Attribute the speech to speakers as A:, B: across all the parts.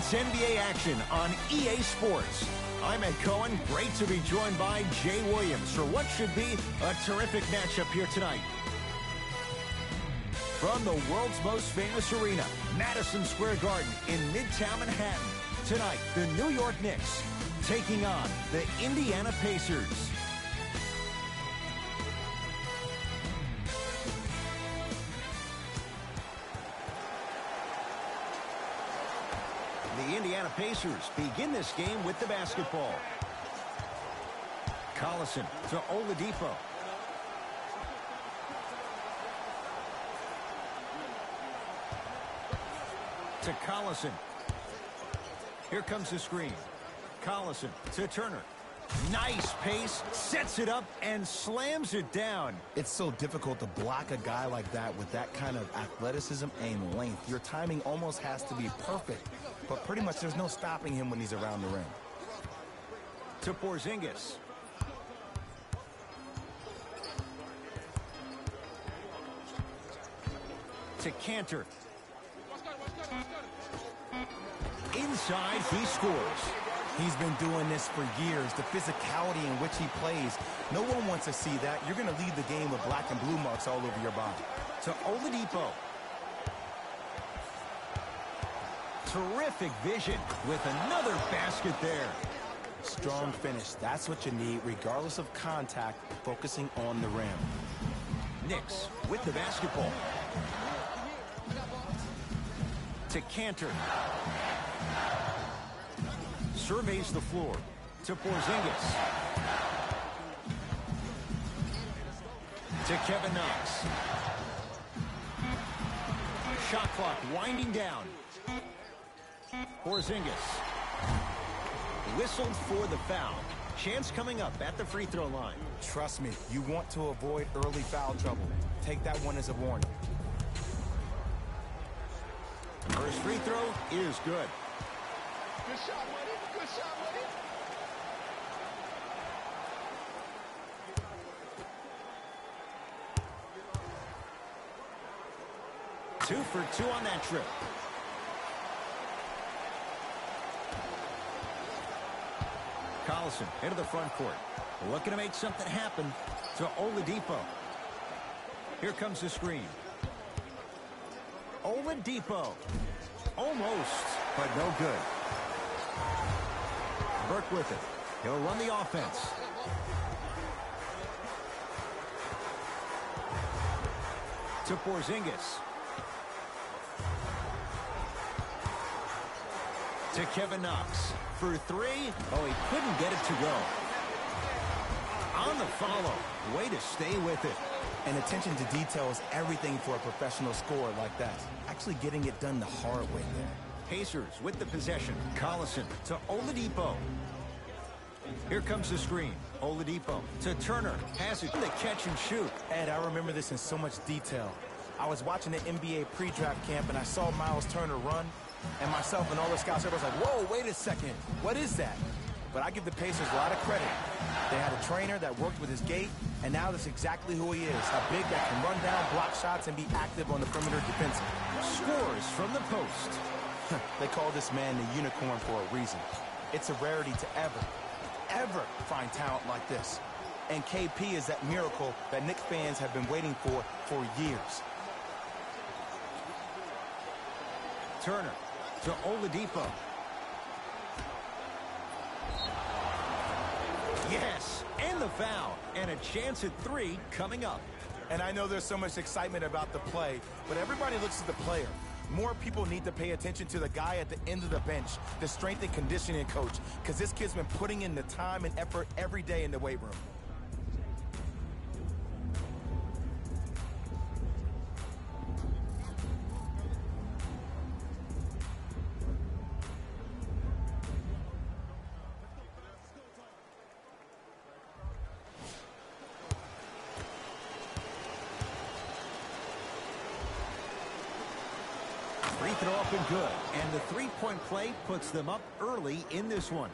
A: It's NBA action on EA Sports. I'm Ed Cohen. Great to be joined by Jay Williams for what should be a terrific matchup here tonight. From the world's most famous arena, Madison Square Garden in Midtown Manhattan. Tonight, the New York Knicks taking on the Indiana Pacers. The Indiana Pacers begin this game with the basketball. Collison to Oladipo. To Collison. Here comes the screen. Collison to Turner. Nice pace, sets it up, and slams it down.
B: It's so difficult to block a guy like that with that kind of athleticism and length. Your timing almost has to be perfect, but pretty much there's no stopping him when he's around the rim.
A: To Porzingis. To Cantor. Inside, he scores.
B: He's been doing this for years. The physicality in which he plays, no one wants to see that. You're going to lead the game with black and blue marks all over your body.
A: To Oladipo. Terrific vision with another basket there.
B: Strong finish. That's what you need, regardless of contact, focusing on the rim.
A: Knicks with the basketball. To Cantor. Surveys the floor to Porzingis. To Kevin Knox. Shot clock winding down. Porzingis. Whistled for the foul. Chance coming up at the free throw line.
B: Trust me, you want to avoid early foul trouble. Take that one as a warning.
A: First free throw is good.
C: Good shot, buddy. Good shot, buddy.
A: Two for two on that trip. Collison into the front court. Looking to make something happen to Oladipo. Here comes the screen. Oladipo. Almost, but no good. Burke with it. He'll run the offense. To Porzingis. To Kevin Knox. For three. Oh, he couldn't get it to go. On the follow. Way to stay with it.
B: And attention to detail is everything for a professional scorer like that. Actually getting it done the hard way there.
A: Pacers with the possession. Collison to Oladipo. Here comes the screen. Oladipo to Turner. Has it to catch and shoot.
B: Ed, I remember this in so much detail. I was watching the NBA pre-draft camp and I saw Miles Turner run. And myself and all the scouts, everybody's like, whoa, wait a second. What is that? But I give the Pacers a lot of credit. They had a trainer that worked with his gait, and now that's exactly who he is. A big that can run down, block shots, and be active on the perimeter defensive.
A: Scores from the post.
B: They call this man the unicorn for a reason. It's a rarity to ever find talent like this. And KP is that miracle that Knicks fans have been waiting for years.
A: Turner to Oladipo. Yes, and the foul. And a chance at three coming up.
B: And I know there's so much excitement about the play, but everybody looks at the player. More people need to pay attention to the guy at the end of the bench, the strength and conditioning coach, because this kid's been putting in the time and effort every day in the weight room.
A: Free throw up and good. And the three-point play puts them up early in this one.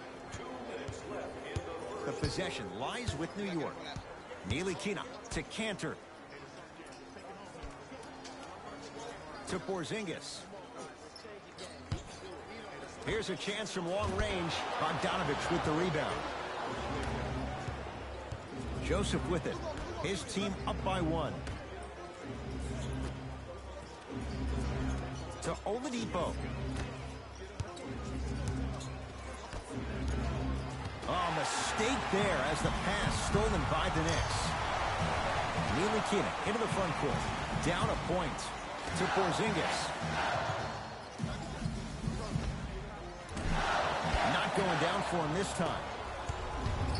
A: The possession lies with New York. Ntilikina to Cantor. To Porzingis. Here's a chance from long range. Bogdanovich with the rebound. Joseph with it. His team up by 1. To Oladipo. Oh, mistake there as the pass stolen by the Knicks. Ntilikina into the front court. Down a point to Porzingis. Not going down for him this time.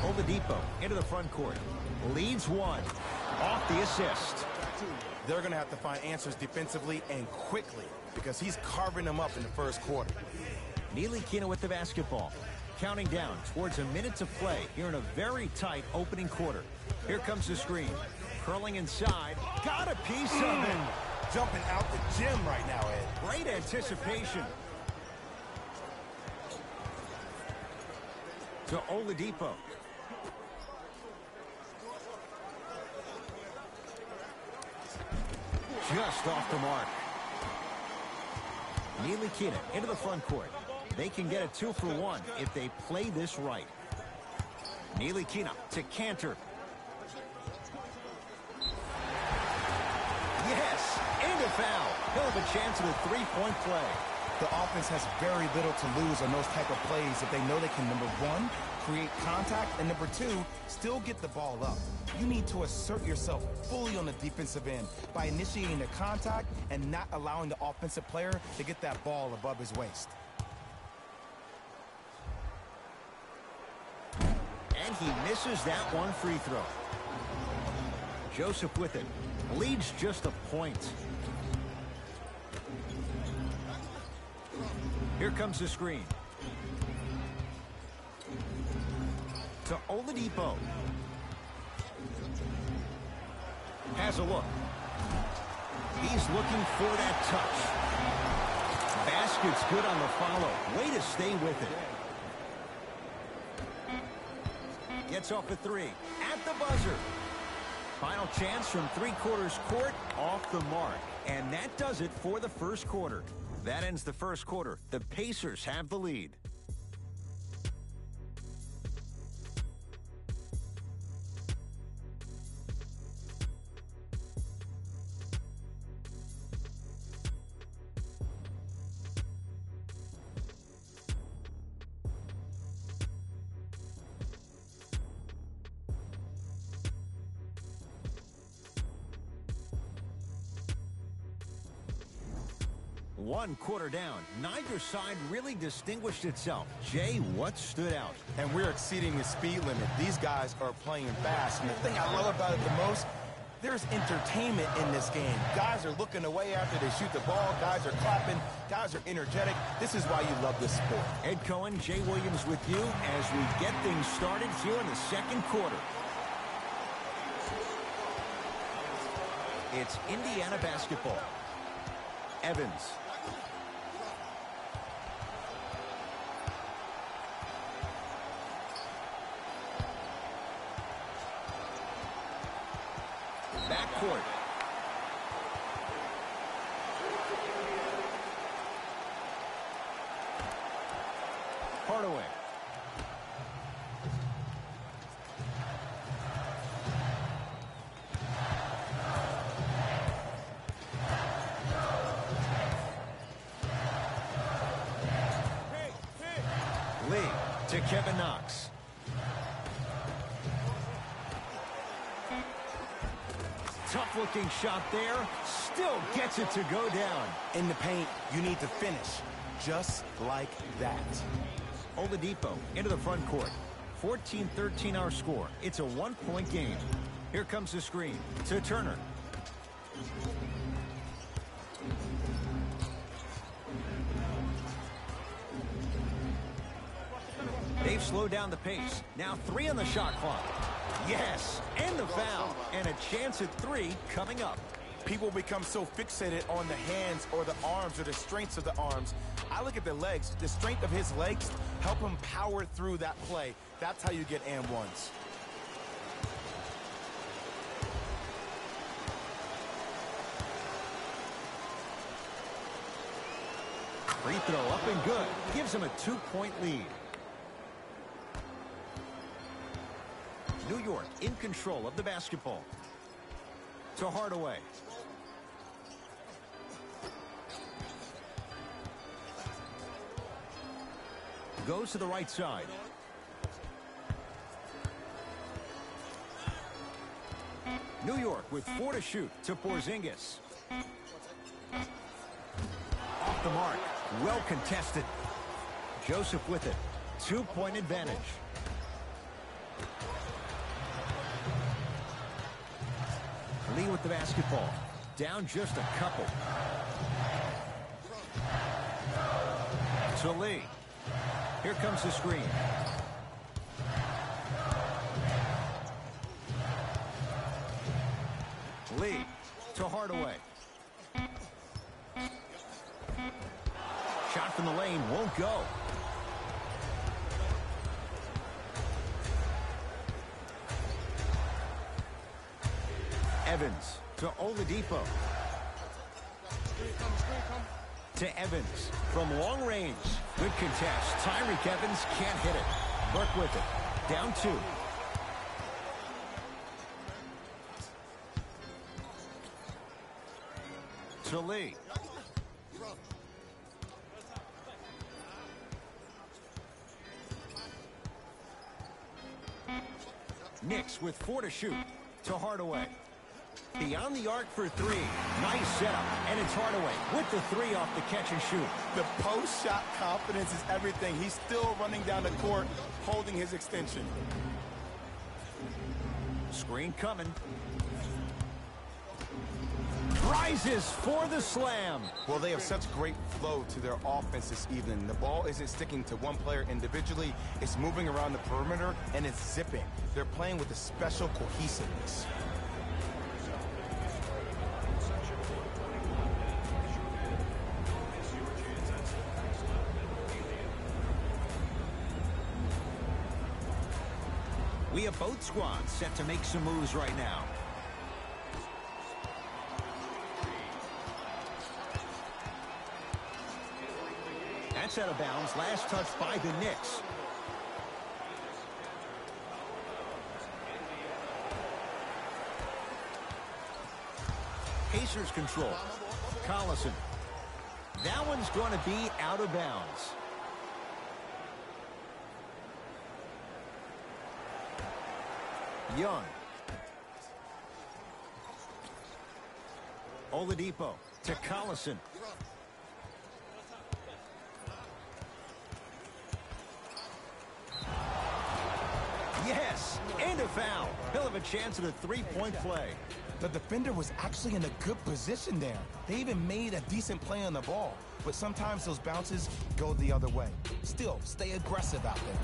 A: Oladipo into the front court. Leads 1. Off the assist.
B: They're going to have to find answers defensively and quickly because he's carving them up in the first quarter.
A: Ntilikina with the basketball. Counting down towards a minute to play here in a very tight opening quarter. Here comes the screen. Curling inside. Got a piece of it.
B: Jumping out the gym right now, Ed.
A: Great anticipation. To Oladipo. Just off the mark. Ntilikina into the front court. They can get a 2 for 1 if they play this right. Ntilikina to Cantor. Yes, and a foul. He'll have a chance at a 3-point play.
B: The offense has very little to lose on those type of plays if they know they can, number 1, create contact, and number 2, still get the ball up. You need to assert yourself fully on the defensive end by initiating the contact and not allowing the offensive player to get that ball above his waist.
A: And he misses that one free throw. Joseph with it. Leads just a point. Here comes the screen. To Oladipo. Has a look. He's looking for that touch. Basket's good on the follow. Way to stay with it. Gets off a 3. At the buzzer. Final chance from three-quarters court. Off the mark. And that does it for the first quarter. That ends the first quarter. The Pacers have the lead. One quarter down. Neither side really distinguished itself. Jay, what stood out?
B: And we're exceeding the speed limit. These guys are playing fast. And the thing I love about it the most, there's entertainment in this game. Guys are looking away after they shoot the ball. Guys are clapping. Guys are energetic. This is why you love this sport.
A: Ed Cohen, Jay Williams with you as we get things started here in the second quarter. It's Indiana basketball. Evans. Backcourt. Hardaway. Lee to Kevin Knox. Tough-looking shot there. Still gets it to go down.
B: In the paint, you need to finish just like that.
A: Oladipo into the front court. 14-13 our score. It's a one-point game. Here comes the screen to Turner. They've slowed down the pace. Now 3 on the shot clock. Yes, and the foul. And a chance at 3 coming up.
B: People become so fixated on the hands or the arms or the strengths of the arms. I look at the legs. The strength of his legs help him power through that play. That's how you get and ones.
A: Free throw up and good. Gives him a 2-point lead. New York in control of the basketball. To Hardaway. Goes to the right side. New York with 4 to shoot to Porzingis. Off the mark. Well contested. Joseph with it. 2-point advantage. Lee with the basketball. Down just a couple. To Lee. Here comes the screen. Lee to Hardaway. Shot from the lane won't go. Evans to Oladipo. To Evans from long range. Good contest. Tyreke Evans can't hit it. Burke with it. Down 2. To Lee. Knicks with 4 to shoot. To Hardaway. Beyond the arc for 3. Nice setup. And it's Hardaway with the 3 off the catch and shoot.
B: The post-shot confidence is everything. He's still running down the court, holding his extension.
A: Screen coming. Rises for the slam.
B: Well, they have such great flow to their offense this evening. The ball isn't sticking to one player individually. It's moving around the perimeter, and it's zipping. They're playing with a special cohesiveness.
A: We have both squads set to make some moves right now. That's out of bounds. Last touch by the Knicks. Pacers control. Collison. That one's going to be out of bounds. Young. Oladipo to Collison. Yes, and a foul. He'll have a chance at a 3-point play.
B: The defender was actually in a good position there. They even made a decent play on the ball. But sometimes those bounces go the other way. Still, stay aggressive out there.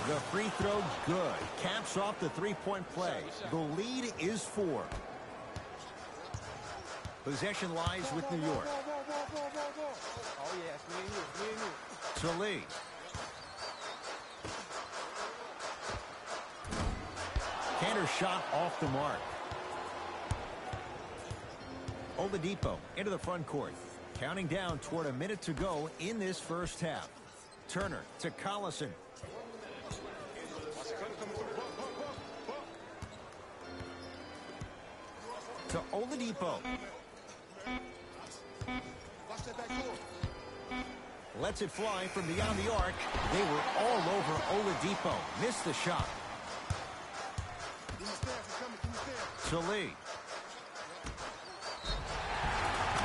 A: The free throw, good. Caps off the 3-point play. The lead is 4. Possession lies with New York.
C: Oh, yes, me and you.
A: To Lee. Cantor shot off the mark. Oladipo into the front court. Counting down toward a minute to go in this first half. Turner to Collison. To Oladipo. Lets it fly from beyond the arc. They were all over Oladipo. Missed the shot. To Lee.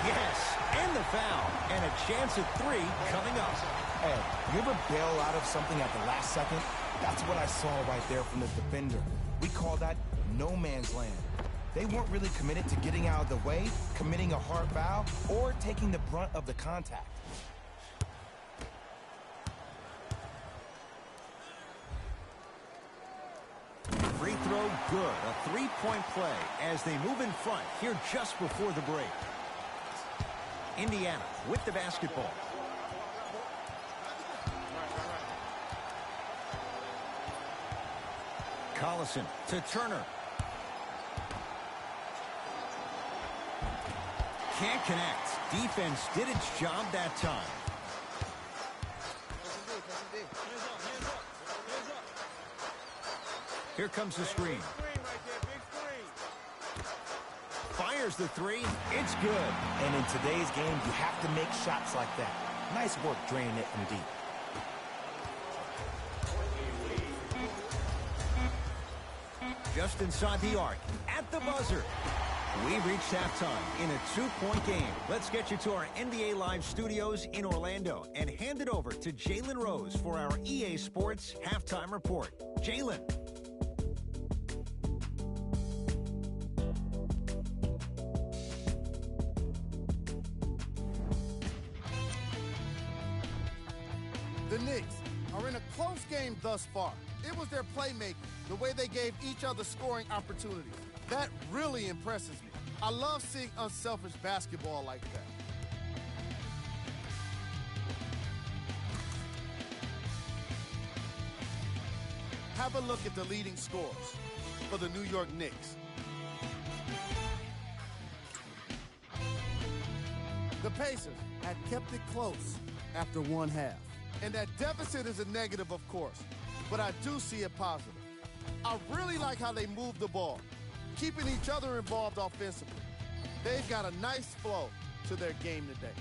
A: Yes, and the foul. And a chance at 3 coming up.
B: Hey, you ever bail out of something at the last second? That's what I saw right there from the defender. We call that no man's land. They weren't really committed to getting out of the way, committing a hard foul, or taking the brunt of the contact.
A: free throw, good. A three-point play as they move in front here just before the break. Indiana with the basketball. Collison to Turner. Can't connect. Defense did its job that time. Here comes the screen. Fires the three. It's good.
B: And in today's game, you have to make shots like that. Nice work draining it from deep.
A: Just inside the arc, at the buzzer. We've reached halftime in a two-point game. Let's get you to our NBA Live studios in Orlando and hand it over to Jalen Rose for our EA Sports Halftime Report. Jalen.
D: The Knicks are in a close game thus far. It was their playmaking, the way they gave each other scoring opportunities. That really impresses me. I love seeing unselfish basketball like that. Have a look at the leading scorers for the New York Knicks. The Pacers had kept it close after one half. And that deficit is a negative, of course, but I do see it positive. I really like how they move the ball, keeping each other involved offensively. They've got a nice flow to their game today.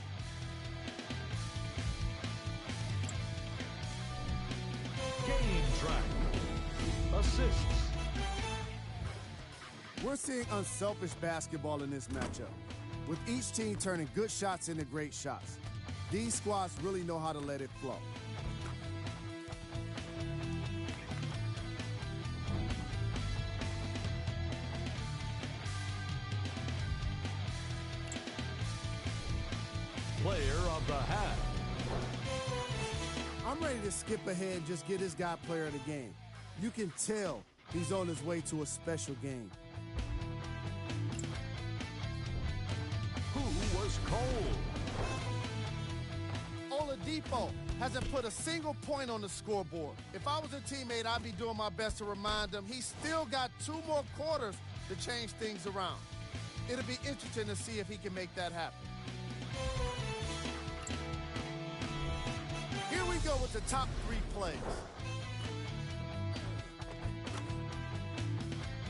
E: Game track. Assists.
D: We're seeing unselfish basketball in this matchup, with each team turning good shots into great shots. These squads really know how to let it flow.
E: Player of the half.
D: I'm ready to skip ahead and just get this guy player of the game. You can tell he's on his way to a special game.
E: Who was cold?
D: Oladipo hasn't put a single point on the scoreboard. If I was a teammate, I'd be doing my best to remind him he's still got 2 more quarters to change things around. It'll be interesting to see if he can make that happen. Here we go with the top 3 plays.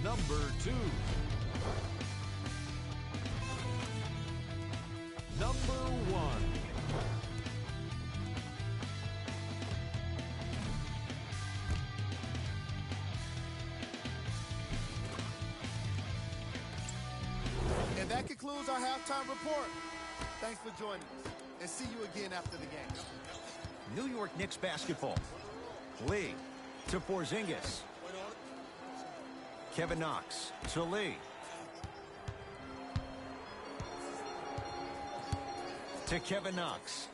E: Number 2. Number 1.
D: And that concludes our halftime report. Thanks for joining us, and see you again after the game.
A: New York Knicks basketball. Lee to Porzingis. Kevin Knox to Lee. To Kevin Knox.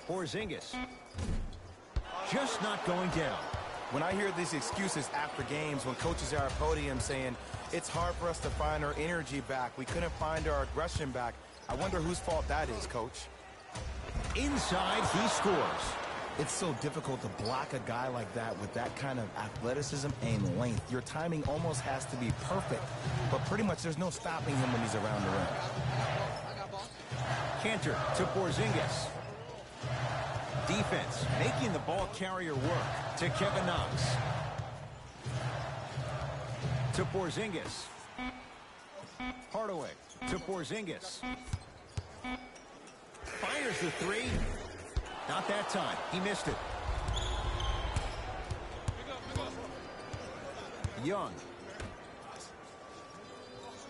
A: Porzingis. Just not going down.
B: When I hear these excuses after games, when coaches are at podium saying, it's hard for us to find our energy back, we couldn't find our aggression back, I wonder whose fault that is, Coach.
A: Inside, he scores.
B: It's so difficult to block a guy like that with that kind of athleticism and length. Your timing almost has to be perfect, but pretty much there's no stopping him when he's around the rim.
A: Cantor to Porzingis. Defense making the ball carrier work to Kevin Knox. To Porzingis. Hardaway to Porzingis. Fires the three. Not that time. He missed it. Young.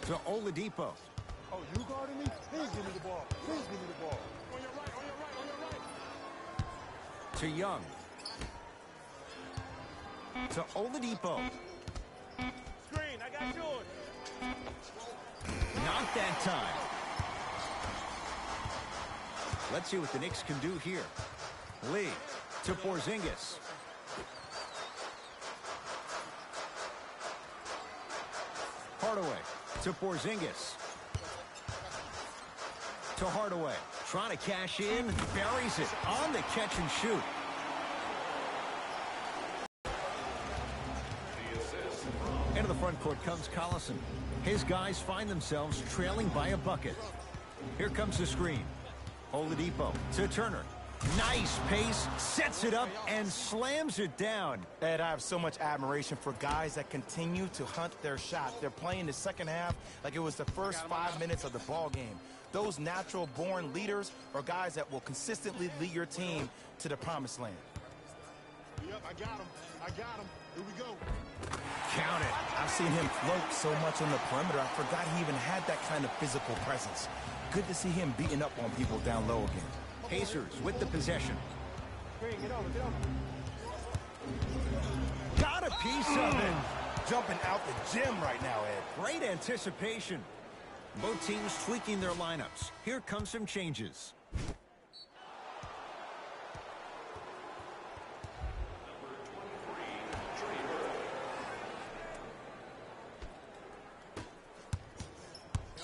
A: To Oladipo.
C: Oh, you guarding me? Please give me the ball. Please give me the ball. On your right, on your right, on your right.
A: To Young. To Oladipo.
C: Screen, I got yours.
A: Not that time. Let's see what the Knicks can do here. Lee to Porzingis. Hardaway to Porzingis. To Hardaway. Trying to cash in. Buries it on the catch and shoot. Into the front court comes Collison. His guys find themselves trailing by a bucket. Here comes the screen. Oladipo to Turner. Nice pace, sets it up, and slams it down.
B: Ed, I have so much admiration for guys that continue to hunt their shot. They're playing the second half like it was the first 5 minutes of the ball game. Those natural-born leaders are guys that will consistently lead your team to the promised land.
C: Yep, I got him. I got him. Here we go.
A: Count it.
B: I've seen him float so much on the perimeter, I forgot he even had that kind of physical presence. Good to see him beating up on people down low again.
A: Pacers with the possession.
C: Get over, get over.
A: Got a piece of it.
B: Jumping out the gym right now, Ed.
A: Great anticipation. Both teams tweaking their lineups. Here come some changes.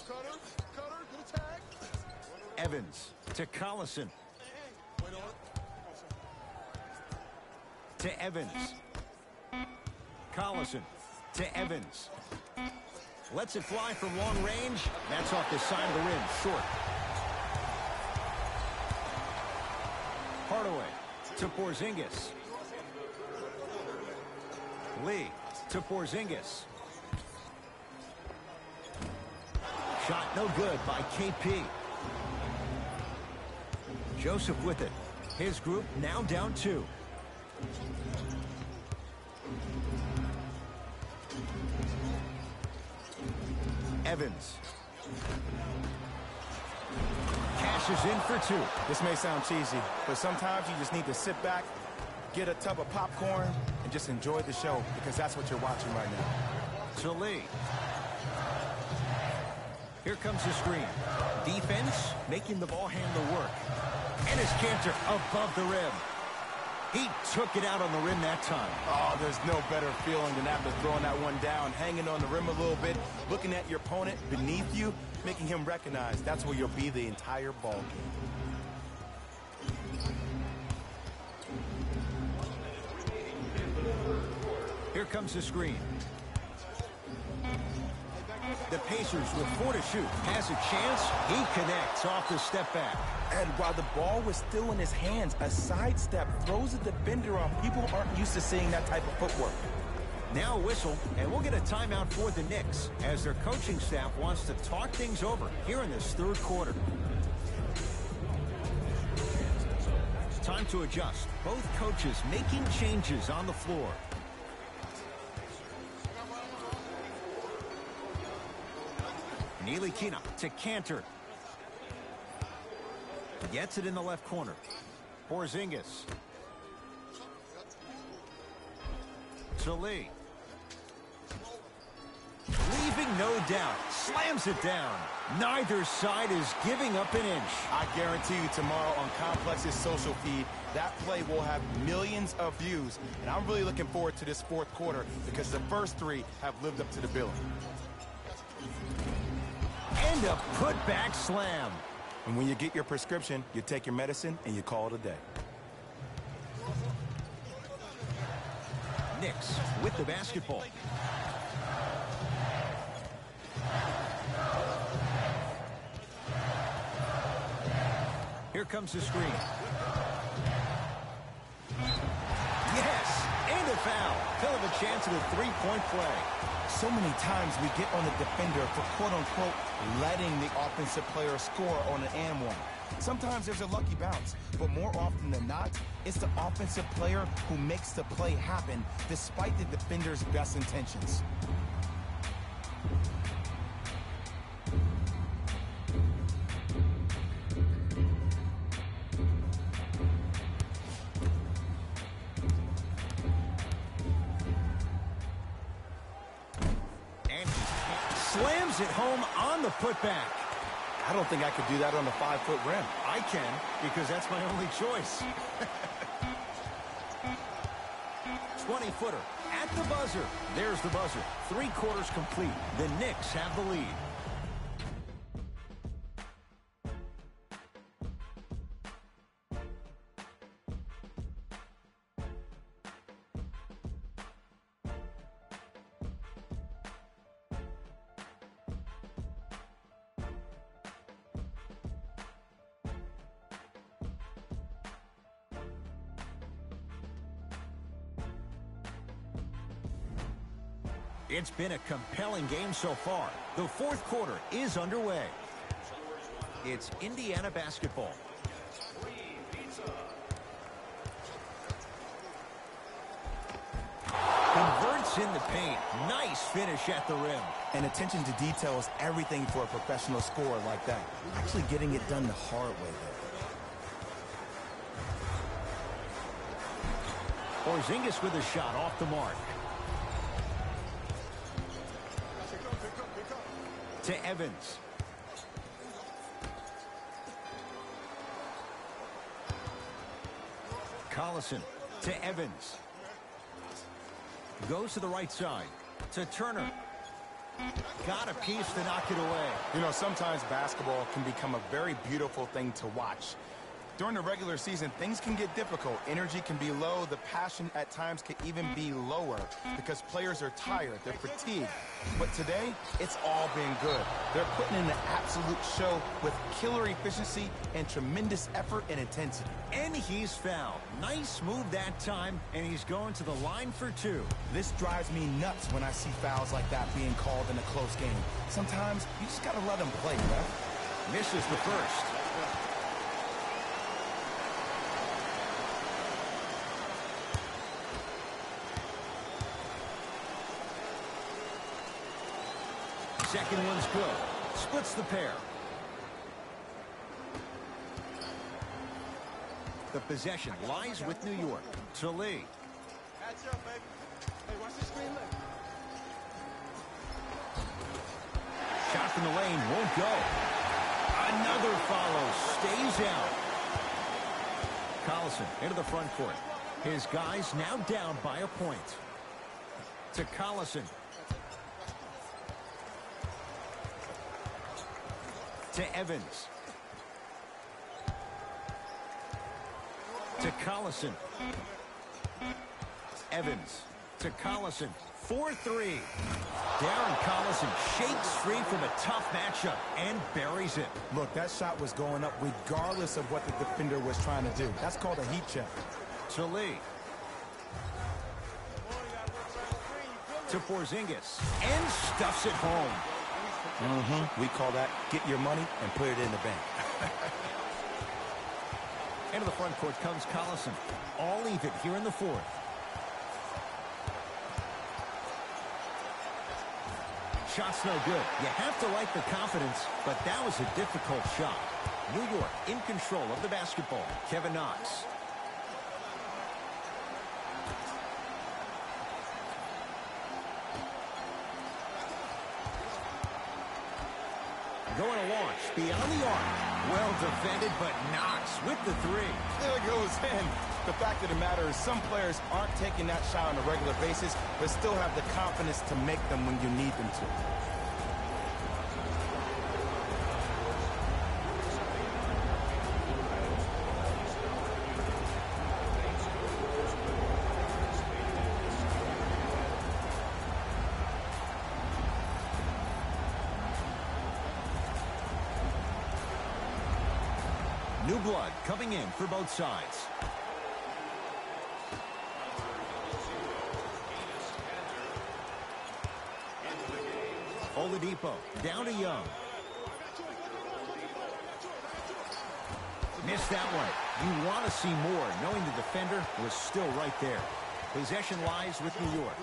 C: Cutter, good attack.
A: Evans to Collison.
C: Wait on it.
A: To Evans. Collison to Evans. Lets it fly from long range. That's off the side of the rim, short. Hardaway to Porzingis. Lee to Porzingis. Shot no good by KP. Joseph with it. His group now down 2. Evans. Cashes in for 2.
B: This may sound cheesy, but sometimes you just need to sit back, get a tub of popcorn, and just enjoy the show, because that's what you're watching right now.
A: To Lee. Here comes the screen. Defense making the ball handler work. And his Cantor above the rim. He took it out on the rim that time.
B: Oh, there's no better feeling than after throwing that one down, hanging on the rim a little bit, looking at your opponent beneath you, making him recognize that's where you'll be the entire ball game.
A: Here comes the screen. The Pacers with 4 to shoot. Has a chance. He connects off the step back.
B: And while the ball was still in his hands, a sidestep throws a defender off. People aren't used to seeing that type of footwork.
A: Now a whistle, and we'll get a timeout for the Knicks as their coaching staff wants to talk things over here in this third quarter. Time to adjust. Both coaches making changes on the floor. Ntilikina to Cantor. Gets it in the left corner. Porzingis. To Lee. Leaving no doubt. Slams it down. Neither side is giving up an inch.
B: I guarantee you tomorrow on Complex's social feed, that play will have millions of views. And I'm really looking forward to this fourth quarter because the first 3 have lived up to the billing.
A: And a putback slam.
B: And when you get your prescription, you take your medicine and you call it a day.
A: Knicks with the basketball. Here comes the screen. Yes, and a foul. He'll have a chance at a three-point play.
B: So many times we get on the defender for quote-unquote letting the offensive player score on an and one. Sometimes there's a lucky bounce, but more often than not, it's the offensive player who makes the play happen despite the defender's best intentions.
A: And he slams it home on the putback.
B: I don't think I could do that on a 5-foot rim.
A: I can, because that's my only choice. 20-footer at the buzzer. There's the buzzer. 3 quarters complete. The Knicks have the lead. It's been a compelling game so far. The 4th quarter is underway. It's Indiana basketball. Converts in the paint. Nice finish at the rim.
B: And attention to detail is everything for a professional scorer like that. Actually getting it done the hard way there.
A: Porzingis with a shot off the mark. To Evans. Collison to Evans. Goes to the right side. To Turner. Got a piece to knock it away.
B: You know, sometimes basketball can become a very beautiful thing to watch. During the regular season, things can get difficult. Energy can be low. The passion at times can even be lower because players are tired. They're fatigued. But today, it's all been good. They're putting in an absolute show with killer efficiency and tremendous effort and intensity.
A: And he's fouled. Nice move that time, and he's going to the line for 2.
B: This drives me nuts when I see fouls like that being called in a close game. Sometimes you just got to let them play, ref.
A: Misses the first. Second one's good. Splits the pair. The possession lies with New York. To Lee.
C: Catch up, baby. Hey, watch the screen left.
A: Shot from the lane won't go. Another follow. Stays out. Collison into the front court. His guys now down by a point. To Collison. To Evans. To Collison. Evans. To Collison. 4-3. Darren Collison shakes free from a tough matchup and buries it.
B: Look, that shot was going up regardless of what the defender was trying to do. That's called a heat check.
A: To Lee. To Porzingis. And stuffs it home.
B: We call that get your money and put it in the bank.
A: Into the front court comes Collison. All even here in the 4th. Shot's no good. You have to like the confidence, but that was a difficult shot. New York in control of the basketball. Kevin Knox. Going to launch beyond the arc. Well defended, but Knox with the 3.
B: There it goes in. The fact of the matter is some players aren't taking that shot on a regular basis, but still have the confidence to make them when you need them to.
A: New blood coming in for both sides. Oladipo down to Young. Missed that one. You want to see more, knowing the defender was still right there. Possession lies with New York.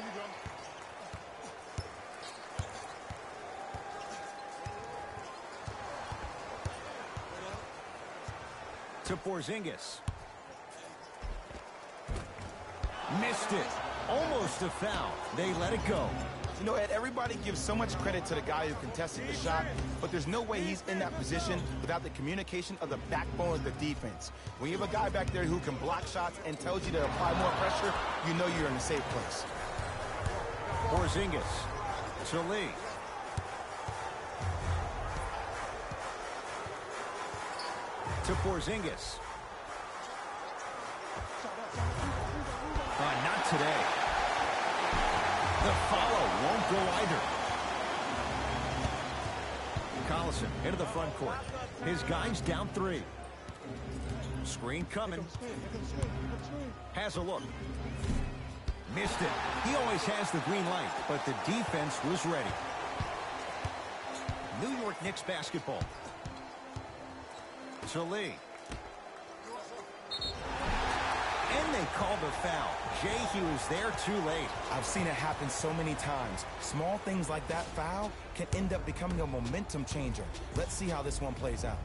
A: To Porzingis. Missed it. Almost a foul. They let it go.
B: You know, Ed, everybody gives so much credit to the guy who contested the shot, but there's no way he's in that position without the communication of the backbone of the defense. When you have a guy back there who can block shots and tells you to apply more pressure, you know you're in a safe place.
A: Porzingis to Lee. To Porzingis. Not today. The follow won't go either. Collison into the front court. His guys down 3. Screen coming. Has a look. Missed it. He always has the green light, but the defense was ready. New York Knicks basketball. To Lee. And they called the foul. Jay, he was there too late.
B: I've seen it happen so many times. Small things like that foul can end up becoming a momentum changer. Let's see how this one plays out.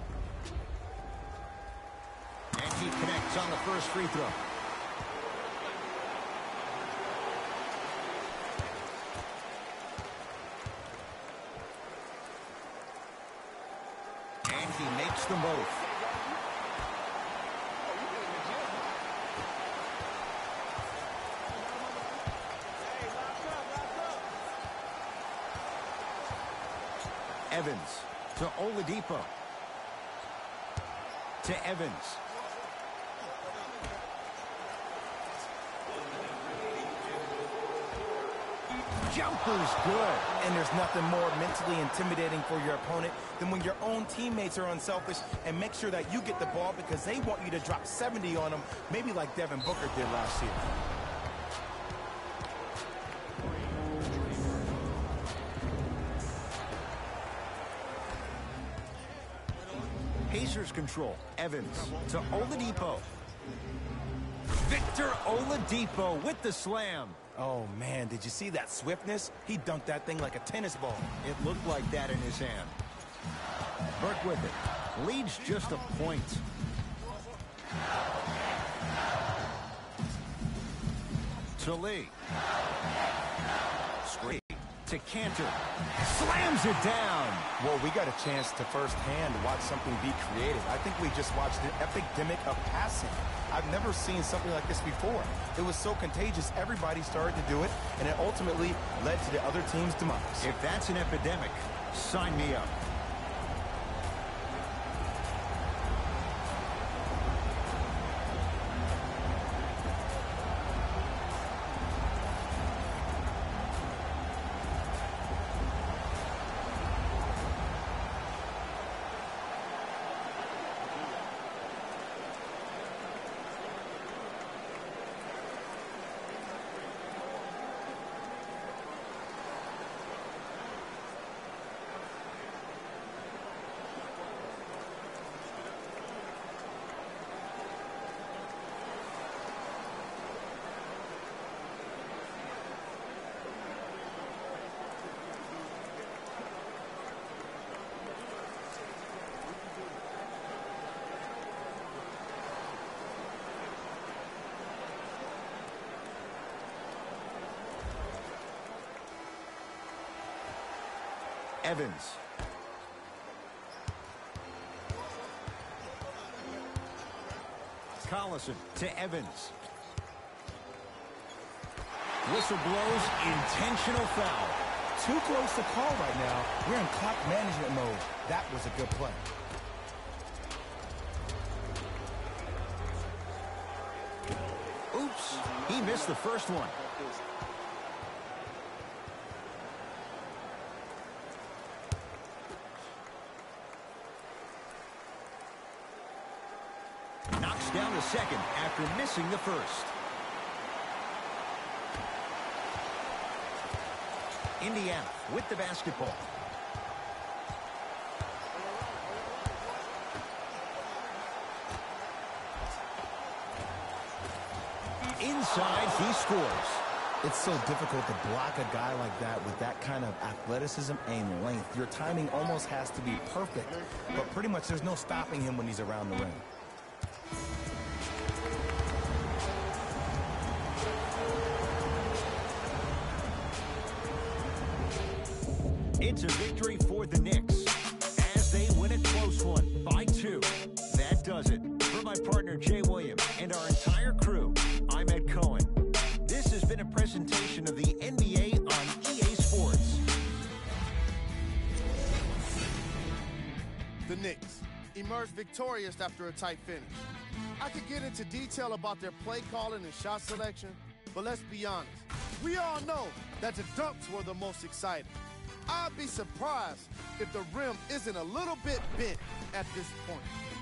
A: And he connects on the first free throw. And he makes them both. Evans to Oladipo. To Evans. Jumper's good.
B: And there's nothing more mentally intimidating for your opponent than when your own teammates are unselfish and make sure that you get the ball because they want you to drop 70 on them, maybe like Devin Booker did last year.
A: Pacers control. Evans to Oladipo. Victor Oladipo with the slam.
B: Oh, man, did you see that swiftness? He dunked that thing like a tennis ball.
A: It looked like that in his hand. Burke with it. Leads just a point. To Lee. Screen to Cantor. Slams it down.
B: Well, we got a chance to firsthand watch something be creative. I think we just watched an epidemic of passing. I've never seen something like this before. It was so contagious, everybody started to do it, and it ultimately led to the other team's demise.
A: If that's an epidemic, sign me up. Evans. Collison to Evans. Whistle blows, intentional foul.
B: Too close to call right now. We're in clock management mode. That was a good play.
A: Oops, he missed the first one. Knocks down the second after missing the first. Indiana with the basketball. Inside, he scores.
B: It's so difficult to block a guy like that with that kind of athleticism and length. Your timing almost has to be perfect, but pretty much there's no stopping him when he's around the rim.
A: It's a victory for the Knicks as they win a close one by 2. That does it. For my partner, Jay Williams, and our entire crew, I'm Ed Cohen. This has been a presentation of the NBA on
D: emerged victorious after a tight finish. I could get into detail about their play calling and shot selection, but let's be honest. We all know that the dunks were the most exciting. I'd be surprised if the rim isn't a little bit bent at this point.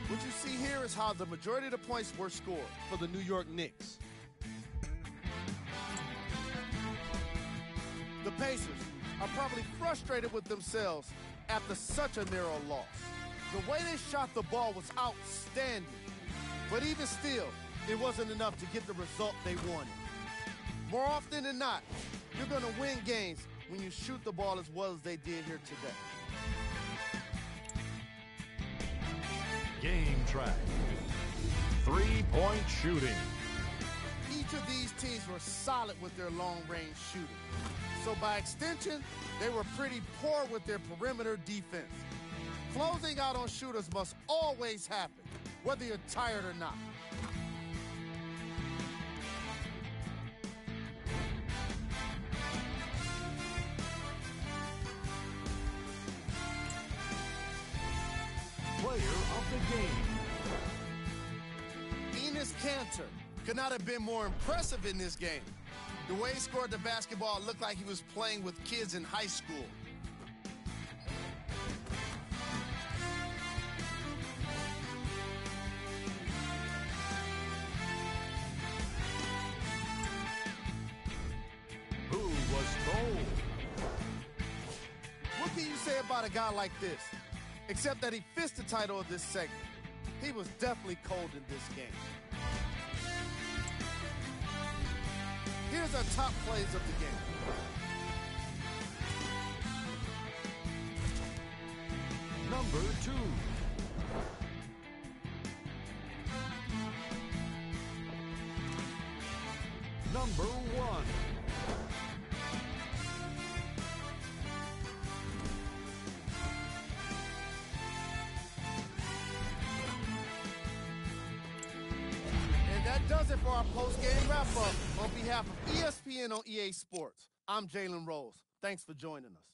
D: What you see here is how the majority of the points were scored for the New York Knicks. The Pacers are probably frustrated with themselves after such a narrow loss. The way they shot the ball was outstanding. But even still, it wasn't enough to get the result they wanted. More often than not, you're going to win games when you shoot the ball as well as they did here today.
E: Game track. 3-point shooting.
D: Each of these teams were solid with their long-range shooting. So by extension, they were pretty poor with their perimeter defense. Closing out on shooters must always happen, whether you're tired or not.
E: Player of the game.
D: Enes Kanter could not have been more impressive in this game. The way he scored the basketball looked like he was playing with kids in high school.
E: Who was cold?
D: What can you say about a guy like this? Except that he fits the title of this segment. He was definitely cold in this game. Here's our top plays of the game.
E: Number 2. Number 1.
D: That does it for our post-game wrap-up. On behalf of ESPN on EA Sports, I'm Jalen Rose. Thanks for joining us.